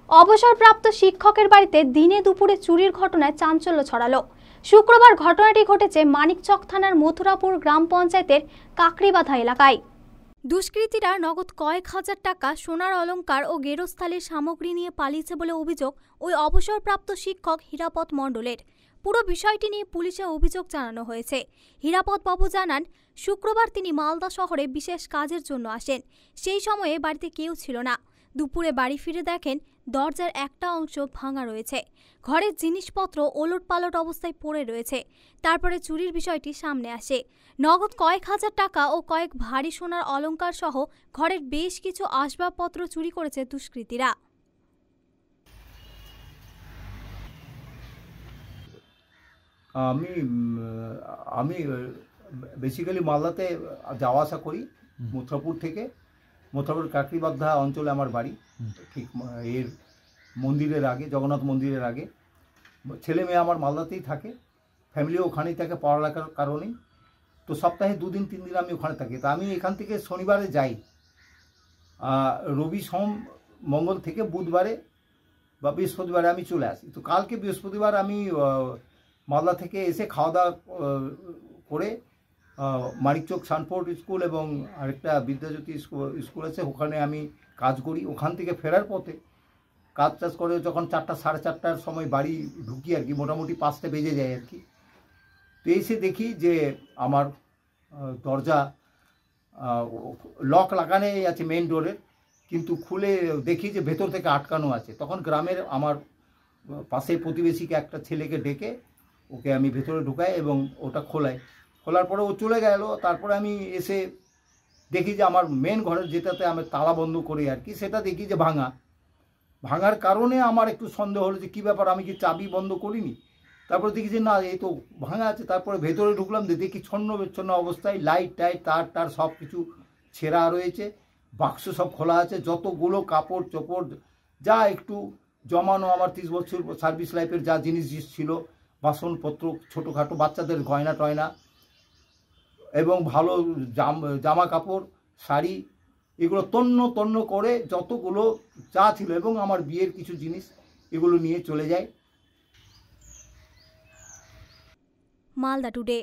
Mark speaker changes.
Speaker 1: অবসরপ্রাপ্ত শিক্ষকের বাড়িতে দিনে দুপুরে চুরির ঘটনায় চাঞ্চল্য ছড়ালো। শুক্রবার ঘটনাটি ঘটেছে মানিকচক থানার মথুরাপুর গ্রাম পঞ্চায়েতের কাকড়িবাঁধা এলাকায়। দুষ্কৃতীরা নগদ কয়েক হাজার টাকা, সোনার অলংকার ও গেরস্থালির সামগ্রী নিয়ে পালিয়েছে বলে অভিযোগ ওই অবসরপ্রাপ্ত শিক্ষক হীরাপদ মণ্ডলের। পুরো বিষয়টি নিয়ে পুলিশে অভিযোগ জানানো হয়েছে। হীরাপদ বাবু জানান, শুক্রবার তিনি মালদা শহরে বিশেষ কাজের জন্য আসেন। সেই সময়ে বাড়িতে কেউ ছিল না। দুপুরে বাড়ি ফিরে দেখেন দরজার একটা অংশ ভাঙা রয়েছে, ঘরের জিনিসপত্র ওলটপালট অবস্থায় পড়ে রয়েছে। তারপরে চুরির বিষয়টি সামনে আসে। নগদ কয়েক হাজার টাকা ও কয়েক ভারী সোনার অলংকার সহ ঘরের বেশ কিছু আসবাবপত্র চুরি করেছে দুষ্কৃতীরা।
Speaker 2: আমি বেসিক্যালি মালদাতে যাওয়া আসা করি মথুরাপুর থেকে। মথুরাপুর কাকড়িবাঁধা অঞ্চলে আমার বাড়ি, ঠিক এর মন্দিরের আগে, জগন্নাথ মন্দিরের আগে। ছেলে মেয়ে আমার মালদাতেই থাকে, ফ্যামিলিও ওখানেই থাকে পড়ালেখার কারণেই। তো সপ্তাহে 2 দিন 3 দিন আমি ওখানে থাকি। তো আমি এখান থেকে শনিবারে যাই, রবি সোম মঙ্গল থেকে বুধবারে বা বৃহস্পতিবারে আমি চলে আসি। তো কালকে বৃহস্পতিবার আমি মালদা থেকে এসে খাওয়া দাওয়া করে মানিকচক সানফোর্ড স্কুল এবং আরেকটা বিদ্যাজ্যোতি স্কুল আছে, ওখানে আমি কাজ করি। ওখান থেকে ফেরার পথে কাজ টাজ করে যখন 4টা সাড়ে 4টার সময় বাড়ি ঢুকি আর কি, মোটামুটি 5টা বেজে যায় আর কি। তো এসে দেখি যে আমার দরজা লক লাগানোই আছে মেইন ডোরের, কিন্তু খুলে দেখি যে ভেতর থেকে আটকানো আছে। তখন গ্রামের আমার পাশের প্রতিবেশীকে, একটা ছেলেকে ডেকে ওকে আমি ভেতরে ঢুকাই এবং ওটা খোলার পরে ও চলে গেল। তারপরে আমি এসে দেখি যে আমার মেন ঘরের যেটাতে আমি তালা বন্ধ করি আর কি, সেটা দেখি যে ভাঙার কারণে আমার একটু সন্দেহ হলো যে কী ব্যাপার, আমি কি চাবি বন্ধ করিনি। তারপরে দেখি যে না, এই তো ভাঙা আছে। তারপরে ভেতরে ঢুকলাম, দেখি ছন্ন বিচ্ছন্ন অবস্থায়, লাইট টাইট তার সব কিছু ছেঁড়া রয়েছে, বাক্স সব খোলা আছে, যতগুলো কাপড় চোপড় যা একটু জমানো আমার 30 বছর সার্ভিস লাইফের যা জিনিস ছিল, বাসনপত্র, ছোটোখাটো বাচ্চাদের গয়না টয়না এবং ভালো জামা কাপড়, শাড়ি, এগুলো তন্ন করে যতগুলো যা ছিল এবং আমার বিয়ের কিছু জিনিস, এগুলো নিয়ে চলে যায়।
Speaker 1: মালদা টুডে।